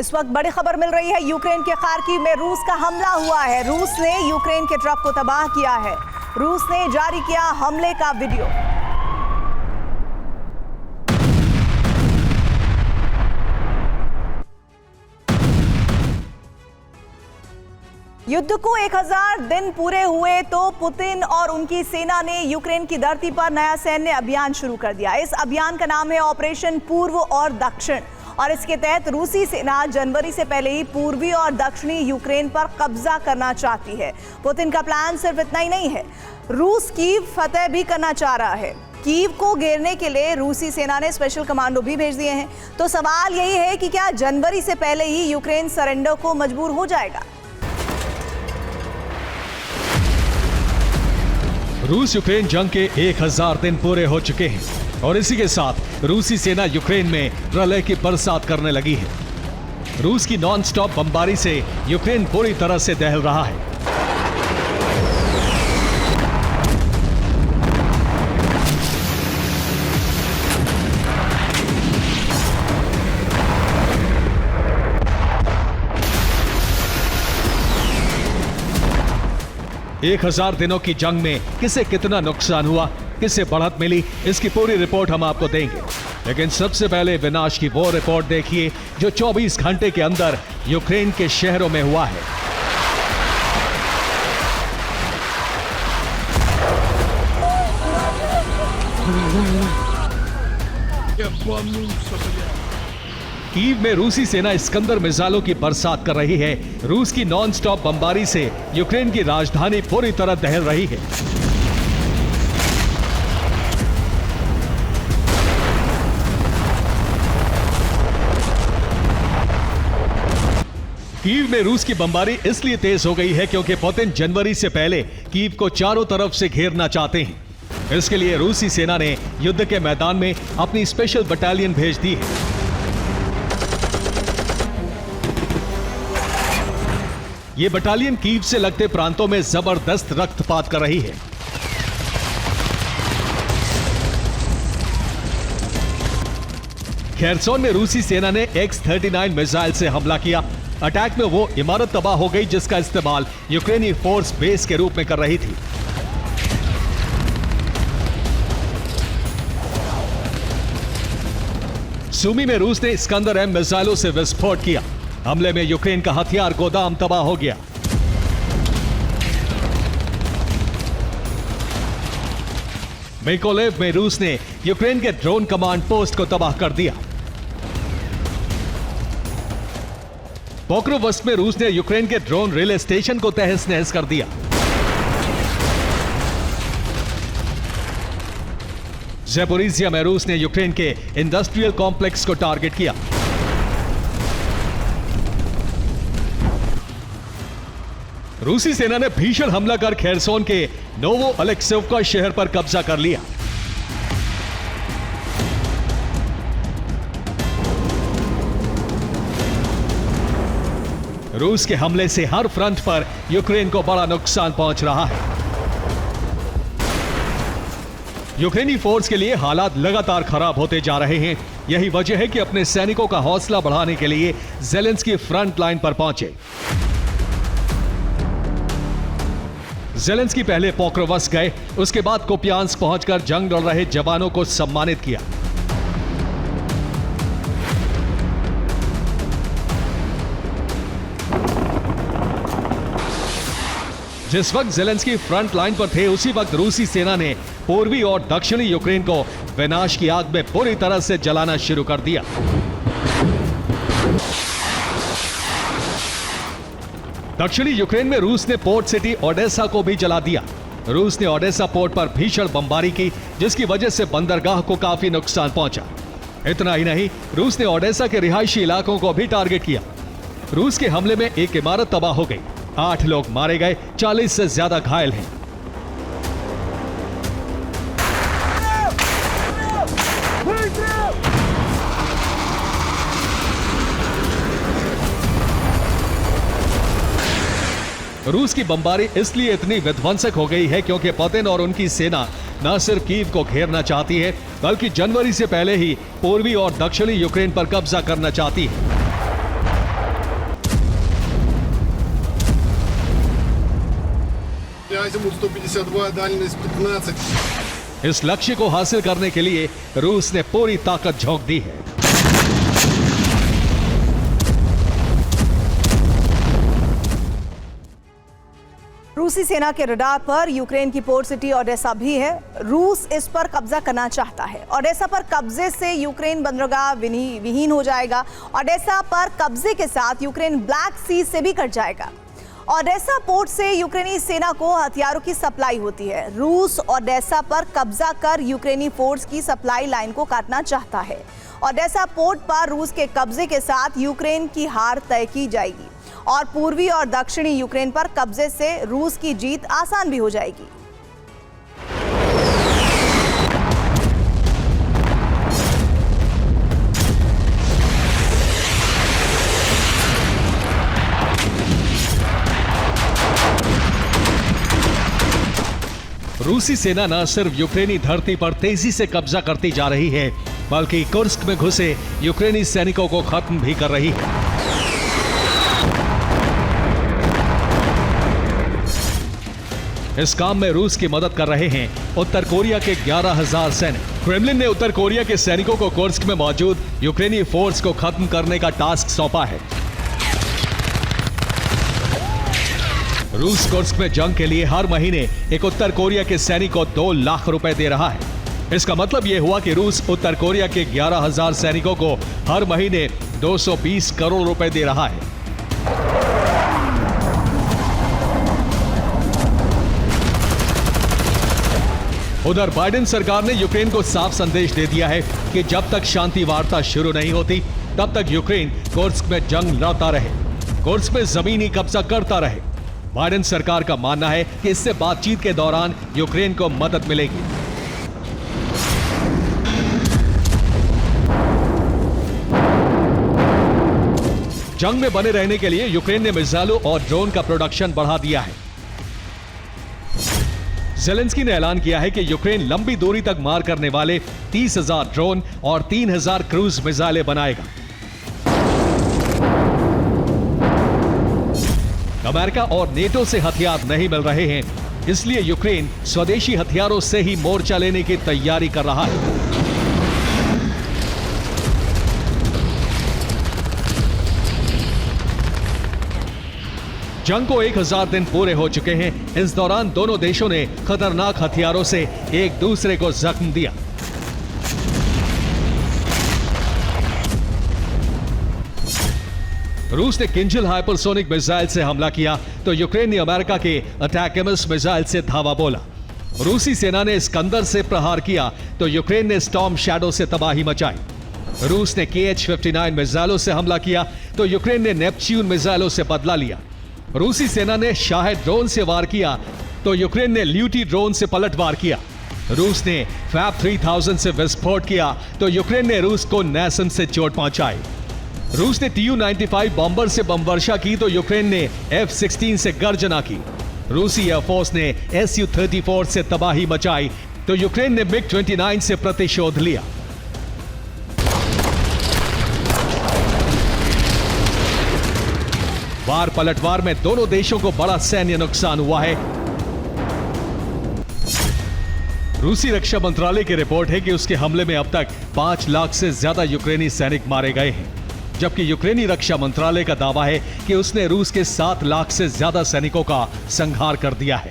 इस वक्त बड़ी खबर मिल रही है, यूक्रेन के खार्किव में रूस का हमला हुआ है। रूस ने यूक्रेन के ट्रक को तबाह किया है। रूस ने जारी किया हमले का वीडियो। युद्ध को 1000 दिन पूरे हुए तो पुतिन और उनकी सेना ने यूक्रेन की धरती पर नया सैन्य अभियान शुरू कर दिया। इस अभियान का नाम है ऑपरेशन पूर्व और दक्षिण, और इसके तहत रूसी सेना जनवरी से पहले ही पूर्वी और दक्षिणी यूक्रेन पर कब्जा करना चाहती है। पुतिन का प्लान सिर्फ इतना ही नहीं है, रूस कीव फतेह भी करना चाह रहा है। कीव को घेरने के लिए रूसी सेना ने स्पेशल कमांडो भी भेज दिए हैं। तो सवाल यही है कि क्या जनवरी से पहले ही यूक्रेन सरेंडर को मजबूर हो जाएगा? रूस यूक्रेन जंग के 1000 दिन पूरे हो चुके हैं और इसी के साथ रूसी सेना यूक्रेन में प्रलय की बरसात करने लगी है। रूस की नॉन स्टॉप बमबारी से यूक्रेन पूरी तरह से दहल रहा है। एक 1000 दिनों की जंग में किसे कितना नुकसान हुआ, किसे बढ़त मिली, इसकी पूरी रिपोर्ट हम आपको देंगे। लेकिन सबसे पहले विनाश की वो रिपोर्ट देखिए जो 24 घंटे के अंदर यूक्रेन के शहरों में हुआ है। कीव में रूसी सेना इस्कंदर मिसाइलों की बरसात कर रही है। रूस की नॉन स्टॉप बमबारी से यूक्रेन की राजधानी पूरी तरह दहल रही है। कीव में रूस की बमबारी इसलिए तेज हो गई है क्योंकि पुतिन जनवरी से पहले कीव को चारों तरफ से घेरना चाहते हैं। इसके लिए रूसी सेना ने युद्ध के मैदान में अपनी स्पेशल बटालियन भेज दी है। ये बटालियन कीव से लगते प्रांतों में जबरदस्त रक्तपात कर रही है। खेरसोन में रूसी सेना ने X-39 मिसाइल से हमला किया। अटैक में वो इमारत तबाह हो गई जिसका इस्तेमाल यूक्रेनी फोर्स बेस के रूप में कर रही थी। सुमी में रूस ने इस्कंदर M मिसाइलों से विस्फोट किया। हमले में यूक्रेन का हथियार गोदाम तबाह हो गया। मिकोलेव में रूस ने यूक्रेन के ड्रोन कमांड पोस्ट को तबाह कर दिया। पोक्रोवस्क में रूस ने यूक्रेन के ड्रोन रिले स्टेशन को तहस नहस कर दिया। ज़ैपोरिज़िया में रूस ने यूक्रेन के इंडस्ट्रियल कॉम्प्लेक्स को टारगेट किया। रूसी सेना ने भीषण हमला कर खेरसोन के नोवो अलेक्सेवका शहर पर कब्जा कर लिया। रूस के हमले से हर फ्रंट पर यूक्रेन को बड़ा नुकसान पहुंच रहा है। यूक्रेनी फोर्स के लिए हालात लगातार खराब होते जा रहे हैं। यही वजह है कि अपने सैनिकों का हौसला बढ़ाने के लिए ज़ेलेंस्की फ्रंट लाइन पर पहुंचे। ज़ेलेंस्की पहले पोक्रोवस्क गए, उसके बाद कुपियांस्क पहुंचकर जंग लड़ रहे जवानों को सम्मानित किया। जिस वक्त ज़ेलेंस्की फ्रंट लाइन पर थे उसी वक्त रूसी सेना ने पूर्वी और दक्षिणी यूक्रेन को विनाश की आग में पूरी तरह से जलाना शुरू कर दिया। दक्षिणी यूक्रेन में रूस ने पोर्ट सिटी ओडेसा को भी जला दिया। रूस ने ओडेसा पोर्ट पर भीषण बमबारी की जिसकी वजह से बंदरगाह को काफी नुकसान पहुंचा। इतना ही नहीं, रूस ने ओडेसा के रिहायशी इलाकों को भी टारगेट किया। रूस के हमले में एक इमारत तबाह हो गई, 8 लोग मारे गए, 40 से ज्यादा घायल हैं। रूस की बमबारी इसलिए इतनी विध्वंसक हो गई है क्योंकि पुतिन और उनकी सेना न सिर्फ कीव को घेरना चाहती है बल्कि जनवरी से पहले ही पूर्वी और दक्षिणी यूक्रेन पर कब्जा करना चाहती है। азимут 152, дальность 15. इस लक्ष्य को हासिल करने के लिए रूस ने पूरी ताकत झोंक दी है। रूसी सेना के रडार पर यूक्रेन की पोर्ट सिटी ओडेसा भी है। रूस इस पर कब्जा करना चाहता है। ओडेसा पर कब्जे से यूक्रेन बंदरगाह विहीन हो जाएगा। ओडेसा पर कब्जे के साथ यूक्रेन ब्लैक सी से भी कट जाएगा। ओडेसा पोर्ट से यूक्रेनी सेना को हथियारों की सप्लाई होती है। रूस ओडेसा पर कब्जा कर यूक्रेनी फोर्स की सप्लाई लाइन को काटना चाहता है। ओडेसा पोर्ट पर रूस के कब्जे के साथ यूक्रेन की हार तय की जाएगी और पूर्वी और दक्षिणी यूक्रेन पर कब्जे से रूस की जीत आसान भी हो जाएगी। रूसी सेना न सिर्फ यूक्रेनी धरती पर तेजी से कब्जा करती जा रही है, बल्कि कुर्स्क में घुसे यूक्रेनी सैनिकों को खत्म भी कर रही है। इस काम में रूस की मदद कर रहे हैं उत्तर कोरिया के 11,000 सैनिक। क्रेमलिन ने उत्तर कोरिया के सैनिकों को कुर्स्क में मौजूद यूक्रेनी फोर्स को खत्म करने का टास्क सौंपा है। रूस कुर्स्क में जंग के लिए हर महीने एक उत्तर कोरिया के सैनिक को 2 लाख रुपए दे रहा है। इसका मतलब यह हुआ कि रूस उत्तर कोरिया के 11,000 सैनिकों को हर महीने 220 करोड़ रुपए दे रहा है। उधर बाइडेन सरकार ने यूक्रेन को साफ संदेश दे दिया है कि जब तक शांति वार्ता शुरू नहीं होती, तब तक यूक्रेन कुर्स्क में जंग लड़ता रहे, कुर्स्क में जमीनी कब्जा करता रहे। बाइडेन सरकार का मानना है कि इससे बातचीत के दौरान यूक्रेन को मदद मिलेगी। जंग में बने रहने के लिए यूक्रेन ने मिसाइलों और ड्रोन का प्रोडक्शन बढ़ा दिया है। ज़ेलेंस्की ने ऐलान किया है कि यूक्रेन लंबी दूरी तक मार करने वाले 30,000 ड्रोन और 3,000 क्रूज मिसाइलें बनाएगा। अमेरिका और नेटो से हथियार नहीं मिल रहे हैं, इसलिए यूक्रेन स्वदेशी हथियारों से ही मोर्चा लेने की तैयारी कर रहा है। जंग को 1000 दिन पूरे हो चुके हैं। इस दौरान दोनों देशों ने खतरनाक हथियारों से एक दूसरे को जख्म दिया। रूस ने किंजल हाइपरसोनिक मिसाइल से हमला किया तो यूक्रेन ने अमेरिका के अटैकमस मिसाइल से धावा बोला। रूसी सेना ने स्कंदर से प्रहार किया तो यूक्रेन ने स्टॉर्म शैडो से तबाही मचाई। रूस ने KH-59 मिसाइलों से हमला किया तो यूक्रेन ने नेपच्यून मिसाइलों से बदला लिया। रूसी सेना ने शाहेद ड्रोन से वार किया तो यूक्रेन ने ल्यूटी ड्रोन से पलटवार किया। रूस ने फैब 3000 से विस्फोट किया तो यूक्रेन ने रूस को नैसन से चोट पहुंचाई। रूस ने Tu-95 बॉम्बर से बमवर्षा की तो यूक्रेन ने F-16 से गर्जना की। रूसी एयरफोर्स ने Su-34 से तबाही मचाई तो यूक्रेन ने MiG-29 से प्रतिशोध लिया। वार पलटवार में दोनों देशों को बड़ा सैन्य नुकसान हुआ है। रूसी रक्षा मंत्रालय की रिपोर्ट है कि उसके हमले में अब तक 5 लाख से ज्यादा यूक्रेनी सैनिक मारे गए हैं, जबकि यूक्रेनी रक्षा मंत्रालय का दावा है कि उसने रूस के 7 लाख से ज्यादा सैनिकों का संहार कर दिया है।